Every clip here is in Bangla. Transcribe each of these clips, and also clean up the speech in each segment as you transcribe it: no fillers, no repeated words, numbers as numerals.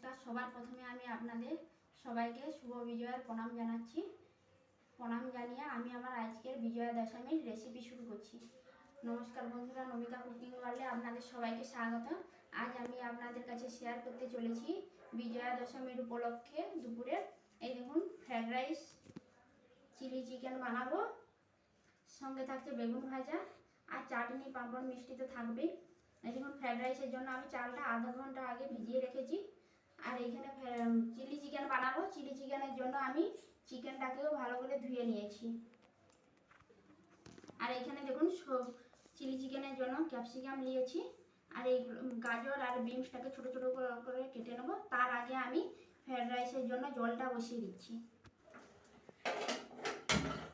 নমস্কার। সবার প্রথমে আমি আপনাদের সবাইকে শুভ বিজয়ার প্রণাম জানাচ্ছি। প্রণাম জানিয়ে আমি আমার আজকের বিজয়া দশমীর রেসিপি শুরু করছি। নমস্কার বন্ধুরা, নমিতা কুকিং ওয়ার্ল্ডে আপনাদের সবাইকে স্বাগত। আজ আমি আপনাদের কাছে শেয়ার করতে চলেছি বিজয়া দশমীর উপলক্ষে দুপুরে এই দেখুন ফ্রাইড রাইস, চিলি চিকেন বানাবো। সঙ্গে থাকছে বেগুন ভাজা আর চাটনি, পাঁপড়, মিষ্টি তো থাকবেই। এই দেখুন ফ্রাইড রাইসের জন্য আমি চালটা আধা ঘন্টা আগে ভিজিয়ে রেখেছি। আর এইখানে চিলি চিকেন বানাবো। চিলি চিকেনের জন্য আমি চিকেনটাকেও ভালো করে ধুয়ে নিয়েছি। আর এইখানে দেখুন চিলি চিকেনের জন্য ক্যাপসিকাম নিয়েছি। আর এই গাজর আর বিনসটাকে ছোটো ছোটো করে কেটে নেবো। তার আগে আমি ফ্রাইড রাইসের জন্য জলটা বসিয়ে দিচ্ছি।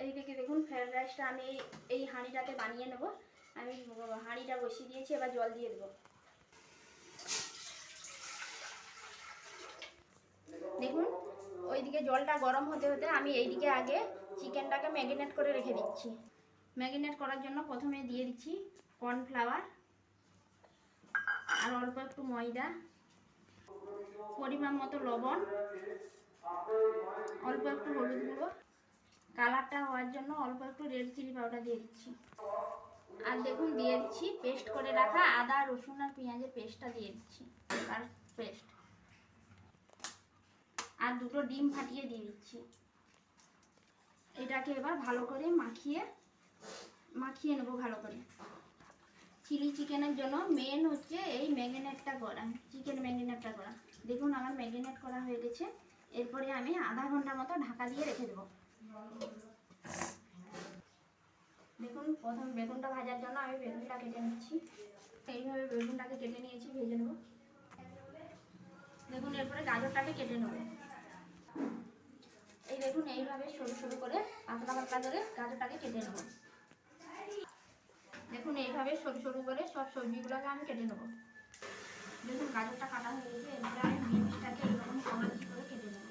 এইদিকে দেখুন ফ্রাইড রাইসটা আমি এই হাঁড়িটাতে বানিয়ে নেব। আমি হাঁড়িটা বসিয়ে দিয়েছি, এবার জল দিয়ে দেবো। দেখুন ওইদিকে জলটা গরম হতে হতে আমি এইদিকে আগে চিকেনটাকে ম্যারিনেট করে রেখে দিচ্ছি। ম্যারিনেট করার জন্য প্রথমে দিয়ে দিচ্ছি কর্নফ্লাওয়ার আর অল্প একটু ময়দা, পরিমাণ মতো লবণ, অল্প একটু হলুদ গুঁড়ো, কালারটা হওয়ার জন্য অল্প একটু রেড চিলি পাউডার দিয়ে দিচ্ছি। আর দেখুন দিয়ে দিচ্ছি পেস্ট করে রাখা আদা, রসুন আর পেঁয়াজের পেস্টটা দিয়ে দিচ্ছি, তার পেস্ট। আর দুটো ডিম ফাটিয়ে দিয়ে দিচ্ছি। এটাকে এবার ভালো করে মাখিয়ে নেবো ভালো করে। চিলি চিকেনের জন্য মেন হচ্ছে এই ম্যারিনেটটা করা, চিকেন ম্যারিনেটটা করা। দেখুন আমার ম্যারিনেট করা হয়ে গেছে। এরপরে আমি আধা ঘন্টা মতো ঢাকা দিয়ে রেখে দেবো। দেখুন প্রথম বেগুনটা ভাজার জন্য আমি বেগুনটা কেটে নিচ্ছি। এইভাবে বেগুনটাকে কেটে নিয়েছি, ভেজে নেব। দেখুন এরপরে গাজরটাকে কেটে নেব। এই দেখুন এইভাবে সরু সরু করে পাতলা পাতলা করে গাজরটাকে কেটে নেব। দেখুন এইভাবে সরু সরু করে সব সবজিগুলোকে আমি কেটে নেব। দেখুন গাজরটা কাটা হয়ে গেছে। এবারে আমি বিনসটাকে এরকম কমাচ্ছি করে কেটে নেব।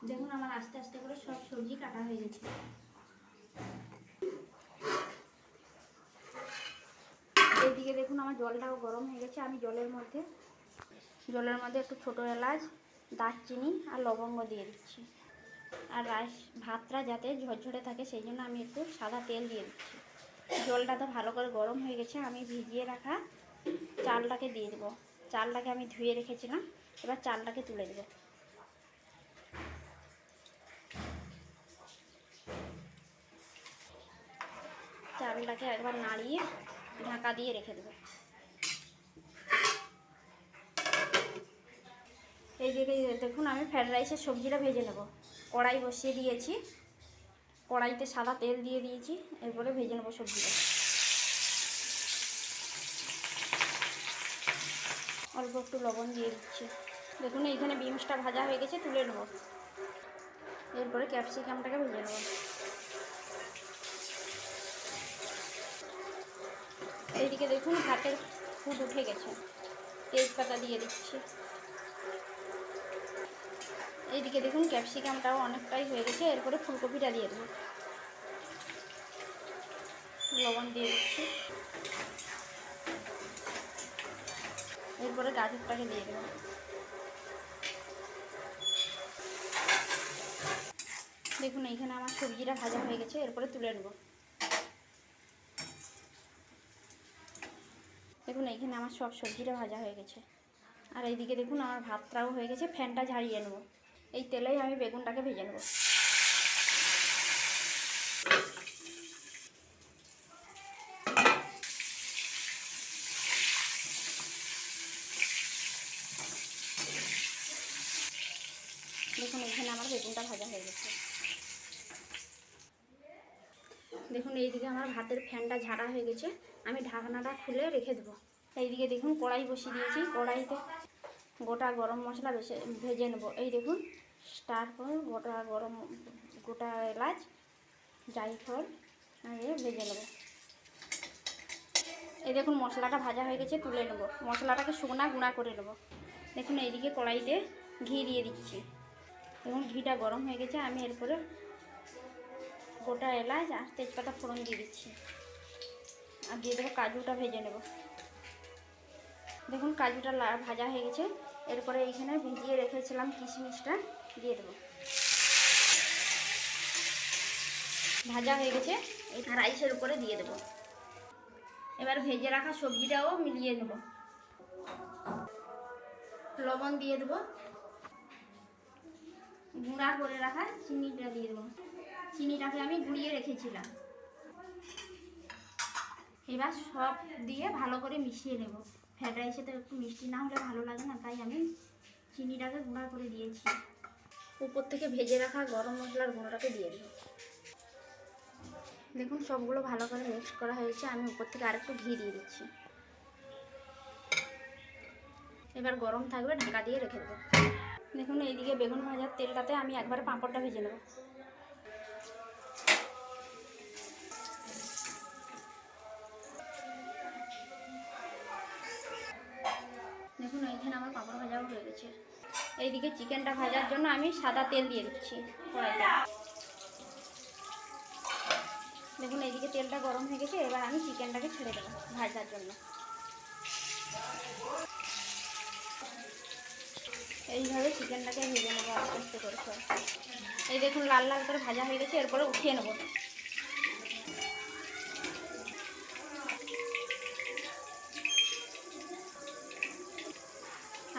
দেখুন আমার আস্তে আস্তে করে সব সবজি কাটা হয়ে গেছে। এইদিকে দেখুন আমার জলটাও গরম হয়ে গেছে। আমি জলের মধ্যে একটু ছোটো এলাচ, দারচিনি আর লবঙ্গ দিয়ে দিচ্ছি। আর ভাতটা যাতে ঝরঝরে থাকে সেই জন্য আমি একটু সাদা তেল দিয়ে দিচ্ছি। জলটা তো ভালো করে গরম হয়ে গেছে। আমি ভিজিয়ে রাখা চালটাকে দিয়ে দেবো। চালটাকে আমি ধুয়ে রেখেছিলাম, এবার চালটাকে তুলে দেবো। চালটাকে একবার নাড়িয়ে ঢাকা দিয়ে রেখে দেবো। এইদিকে দেখুন আমি ফ্রাইড রাইসের সবজিটা ভেজে নেব। কড়াই বসিয়ে দিয়েছি, কড়াইতে সাদা তেল দিয়ে দিয়েছি। এরপরে ভেজে নেব সবজিটা। অল্প একটু লবণ দিয়ে দিচ্ছি। দেখুন এইখানে বিনসটা ভাজা হয়ে গেছে, তুলে নেব। এরপরে ক্যাপসিকামটাকে ভেজে নেব। এইদিকে দেখুন ভাতের ফুট উঠে গেছে, তেজপাতা দিয়ে দিচ্ছি। এইদিকে দেখুন ক্যাপসিকামটাও অনেকটাই হয়ে গেছে। এরপরে ফুলকপিটা দিয়ে দেবো, লবণ দিয়ে দিচ্ছি। এরপরে গাজরটাকে দিয়ে দেবো। দেখুন এইখানে আমার সবজিটা ভাজা হয়ে গেছে। এরপরে তুলে নেব। দেখুন এইখানে আমার সব সবজিটা ভাজা হয়ে গেছে। আর এইদিকে দেখুন আমার ভাতটাও হয়ে গেছে। ফ্যানটা ঝাড়িয়ে নেব। এই তেলেই আমি বেগুনটাকে ভেজে নেব। দেখুন এইখানে আমার বেগুনটা ভাজা হয়ে গেছে। দেখুন এইদিকে আমার ভাতের ফ্যানটা ঝাড়া হয়ে গেছে। আমি ঢাকনাটা খুলে রেখে দেবো। এইদিকে দেখুন কড়াই বসিয়ে দিয়েছি। কড়াইতে গোটা গরম মশলা ভেজে নেব। এই দেখুন তারপর গোটা এলাচ, জায়ফল ভেজে নেব। এই দেখুন মশলাটা ভাজা হয়ে গেছে, তুলে নেব। মশলাটাকে শুকনা গুঁড়া করে নেব। দেখুন এইদিকে কড়াইতে ঘি দিয়ে দিচ্ছি। দেখুন ঘিটা গরম হয়ে গেছে। আমি এরপরে গোটা এলাচ আর তেজপাতা ফোড়ন দিয়ে দিচ্ছি। আর দিয়ে দেবো কাজুটা ভেজে নেব। দেখুন কাজুটা ভাজা হয়ে গেছে। এরপরে এইখানে ভিজিয়ে রেখেছিলাম কিশমিশটা দিয়ে দেবো। ভাজা হয়ে গেছে, এই রাইসের উপরে দিয়ে দেবো। এবার ভেজে রাখা সবজিটাও মিলিয়ে নেব। লবণ দিয়ে দেবো, গুঁড়া করে রাখা চিনিটা দিয়ে দেবো। চিনিটাকে আমি গুঁড়িয়ে রেখেছিলাম। এবার সব দিয়ে ভালো করে মিশিয়ে নেব। ফ্রাইড রাইসে তো একটু মিষ্টি না হলে ভালো লাগে না, তাই আমি চিনিটাকে গুঁড়া করে দিয়েছি। উপর থেকে ভেজে রাখা গরম মশলার গুঁড়োটাকে দিয়ে দেবো। দেখুন সবগুলো ভালো করে মিক্স করা হয়েছে। আমি উপর থেকে আরেকটু ঘি দিয়ে দিচ্ছি। এবার গরম থাকবে, ঢাকা দিয়ে রেখে দেবো। দেখুন এইদিকে বেগুন ভাজার তেলটাতে আমি একবার পাঁপড়টা ভেজে নেব। দেখুন এইখানে আমার পাঁপড় ভাজাও হয়ে গেছে। এইদিকে চিকেনটা ভাজার জন্য আমি সাদা তেল দিয়ে দিচ্ছি কড়াইতে। দেখুন এইদিকে তেলটা গরম হয়ে গেছে। এবার আমি চিকেনটাকে ছেড়ে দেবো ভাজার জন্য। এইভাবে চিকেনটাকে ভেজে নেবো আস্তে আস্তে করে সব। এই দেখুন লাল লাল করে ভাজা হয়ে গেছে। এরপরে উঠিয়ে নেবো।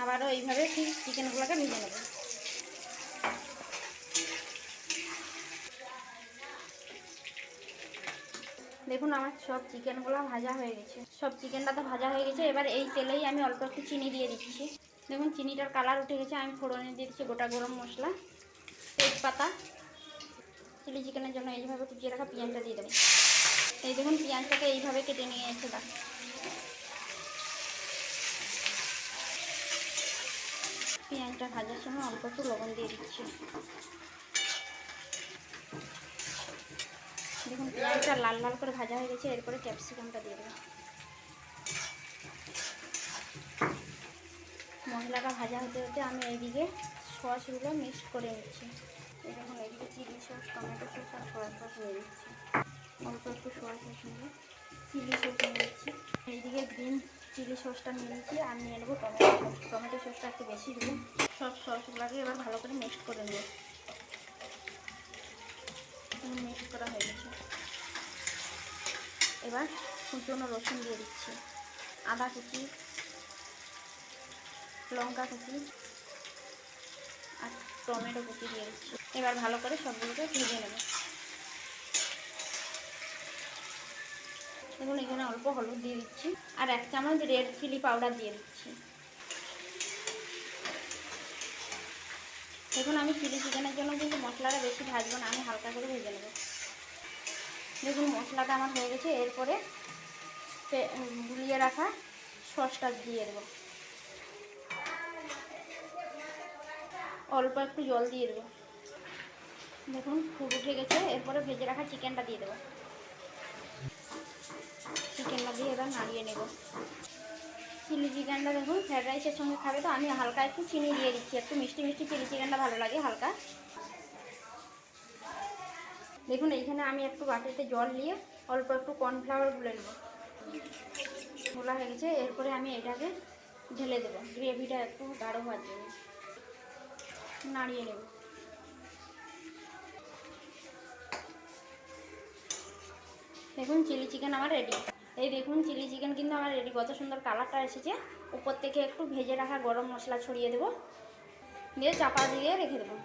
আবারও এইভাবে ঠিক চিকেনগুলোকে ভেজে নেব। দেখুন আমার সব চিকেনগুলো ভাজা হয়ে গেছে। সব চিকেনটা তো ভাজা হয়ে গেছে। এবার এই তেলেই আমি অল্প একটু চিনি দিয়ে দিচ্ছি। দেখুন চিনিটার কালার উঠে গেছে। আমি ফোড়নে দিয়ে দিচ্ছি গোটা গরম মশলা, তেজপাতা। চিলি চিকেনের জন্য এইভাবে কুচিয়ে রাখা পেঁয়াজটা দিয়ে দেবো। এই দেখুন পেঁয়াজটাকে এইভাবে কেটে নিয়ে এসে দাও। পেঁয়াজটা ভাজার সময় অল্প একটু লবণ দিয়ে দিচ্ছি। দেখুন পেঁয়াজটা লাল লাল করে ভাজা হয়ে গেছে। এরপরে ক্যাপসিকামটা দিয়ে দেবো। মশলাটা ভাজা হতে হতে আমি এইদিকে সসগুলো মিক্স করে নিচ্ছি। এই দেখুন এইদিকে চিলি সস, টমেটো সস আর সয়া সস নিয়ে নিচ্ছি। অল্প একটু সয়া সস নিয়ে চিলি সস নিয়ে নিচ্ছি। এইদিকে গ্রিন চিলি সসটা নিয়ে নিচ্ছি। আর নিয়ে নেবো টমেটো সস। টমেটো সসটা একটু বেশি দেবো। সব সসগুলোকে এবার ভালো করে মিক্স করে নেব। মিক্স করা হয়ে গেছে। এবার কুচনো রসুন দিয়ে দিচ্ছি, আদা কুচি, লঙ্কা কুচি আর টমেটো কুচি দিয়ে দিচ্ছি। এবার ভালো করে সবগুলোকে ভেজে নেব। দেখুন এখানে অল্প হলুদ দিয়ে দিচ্ছি আর 1 চামচ রেড চিলি পাউডার দিয়ে দিচ্ছি। দেখুন আমি চিলি চিকেনের জন্য কিন্তু মশলাটা বেশি ভাজবো না, আমি হালকা করে ভেজে নেব। দেখুন মশলাটা আমার হয়ে গেছে। এরপরে গুলিয়ে রাখা সসটা দিয়ে দেবো। অল্প একটু জল দিয়ে দেবো। দেখুন ফুট উঠে গেছে। এরপরে ভেজে রাখা চিকেনটা দিয়ে দেবো। চিকেনটা দিয়ে এবার নাড়িয়ে নেব। চিলি চিকেনটা দেখুন ফ্রাইড রাইসের সঙ্গে খাবে তো আমি হালকা একটু চিনি দিয়ে দিচ্ছি। একটু মিষ্টি মিষ্টি চিলি চিকেনটা ভালো লাগে হালকা। দেখুন এইখানে আমি একটু বাটিতে জল নিয়ে অল্প একটু কর্নফ্লাওয়ার গুলে নেব। গোলা হয়ে গেছে। এরপরে আমি এটাকে ঢেলে দেবো গ্রেভিটা একটু গাঢ় হওয়ার জন্য। নাড়িয়ে নেব। দেখুন চিলি চিকেন আমার রেডি। এই দেখুন চিলি চিকেন কিন্তু আমার রেডি। কত সুন্দর কালারটা এসেছে। উপর থেকে একটু ভেজে রাখা গরম মশলা ছড়িয়ে দেবো, দিয়ে চাপা দিয়ে রেখে দেবো।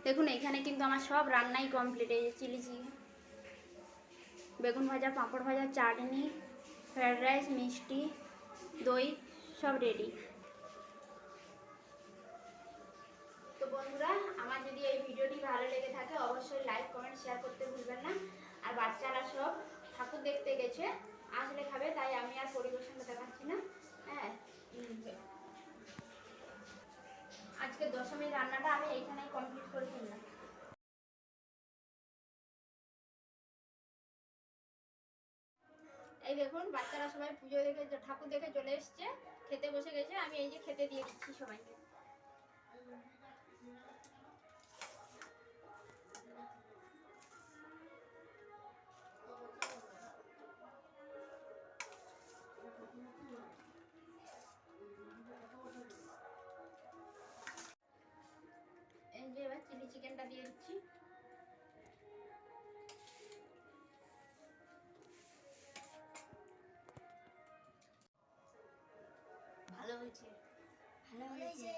দেখুন এখানে কিন্তু আমার সব রান্নাই কমপ্লিট। এই যে চিলি চিকেন, বেগুন ভাজা, পাঁপড় ভাজা, চাটনি, ফ্রাইড রাইস, মিষ্টি, দই সব রেডি। তো বন্ধুরা আমার যদি এই ভিডিওটি ভালো লেগে থাকে অবশ্যই লাইক, কমেন্ট, শেয়ার করতে ভুলবেন না। আর বাচ্চারা সব ঠাকুর দেখতে গেছে, আসলে খাবে, তাই আমি আর পরিবেশনটা দেখাচ্ছি না। হ্যাঁ, আজকে দশমীর রান্নাটা আমি এইখানেই কমপ্লিট করে ফেললাম। এই দেখুন বাচ্চারা সবাই পুজো দেখে, ঠাকুর দেখে চলে এসছে, খেতে বসে গেছে। আমি এই যে খেতে দিয়ে দিচ্ছি সবাইকে। চিলি চিকেনটা দিয়ে দিচ্ছি। ভালো হয়েছে। ভালো হয়েছে।